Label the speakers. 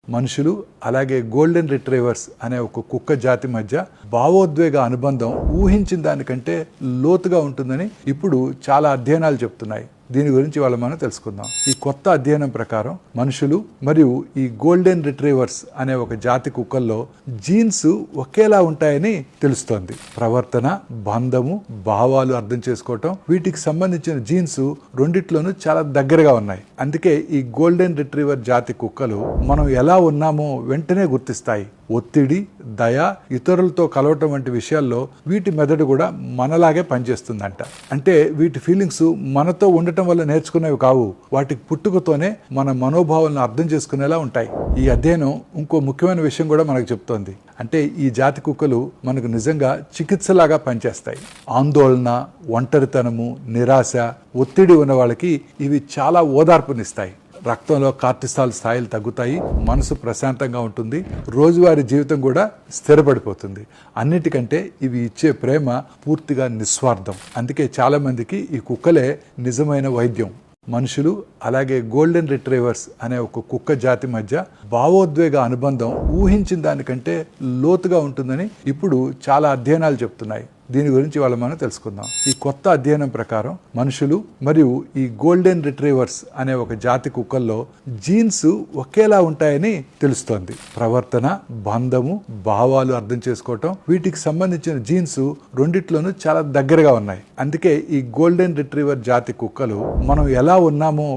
Speaker 1: మనుషులు అలాగే golden retrievers అనే ఒక కుక్క జాతి మధ్య భావోద్వేగ అనుబంధం ఊహించిన దానికంటే లోతుగా ఉంటుందని ఇప్పుడు చాలా అధ్యయనాలు చెప్తున్నాయి. దీని గురించి మనం తెలుసుకుందాం. ఈ కొత్త అధ్యయనం ప్రకారం మనుషులు మరియు ఈ గోల్డెన్ రిట్రీవర్స్ అనే ఒక జాతి కుక్కల్లో జీన్స్ ఒకేలా ఉంటాయని తెలుస్తోంది. ప్రవర్తన, బంధము, భావాలు అర్థం చేసుకోవటం, వీటికి సంబంధించిన జీన్స్ రెండిట్లోనూ చాలా దగ్గరగా ఉన్నాయి. అందుకే ఈ గోల్డెన్ రిట్రీవర్ జాతి కుక్కలు మనం ఎలా ఉన్నామో వెంటనే గుర్తిస్తాయి. ఒత్తిడి, దయ, ఇతరులతో కలవటం వంటి విషయాల్లో వీటి మెదడు కూడా మనలాగే పనిచేస్తుందంట. అంటే వీటి ఫీలింగ్స్ మనతో ఉండటం వల్ల నేర్చుకునేవి కావు, వాటికి పుట్టుకతోనే మన మనోభావాలను అర్థం చేసుకునేలా ఉంటాయి. ఈ అధ్యయనం ఇంకో ముఖ్యమైన విషయం కూడా మనకు చెప్తోంది. అంటే ఈ జాతి కుక్కలు మనకు నిజంగా చికిత్సలాగా పనిచేస్తాయి. ఆందోళన, ఒంటరితనము, నిరాశ, ఒత్తిడి ఉన్న వాళ్ళకి ఇవి చాలా ఓదార్పునిస్తాయి. రక్తంలో కార్టిసాల్ స్థాయిలు తగ్గుతాయి, మనసు ప్రశాంతంగా ఉంటుంది, రోజువారీ జీవితం కూడా స్థిరపడిపోతుంది. అన్నిటికంటే ఇవి ఇచ్చే ప్రేమ పూర్తిగా నిస్వార్థం. అందుకే చాలా మందికి ఈ కుక్కలే నిజమైన వైద్యం. మనుషులు అలాగే గోల్డెన్ రిట్రీవర్స్ అనే ఒక కుక్క జాతి మధ్య భావోద్వేగ అనుబంధం ఊహించిన దానికంటే లోతుగా ఉంటుందని ఇప్పుడు చాలా అధ్యయనాలు చెప్తున్నాయి. దీని గురించి మనం తెలుసుకుందాం. ఈ కొత్త అధ్యయనం ప్రకారం మనుషులు మరియు ఈ గోల్డెన్ రిట్రీవర్స్ అనే ఒక జాతి కుక్కల్లో జీన్స్ ఒకేలా ఉంటాయని తెలుస్తోంది. ప్రవర్తన, బంధము, భావాలు అర్థం చేసుకోవటం, వీటికి సంబంధించిన జీన్స్ రెండిట్లోనూ చాలా దగ్గరగా ఉన్నాయి. అందుకే ఈ గోల్డెన్ రిట్రీవర్ జాతి కుక్కలు మనం ఎలా ఉన్నామో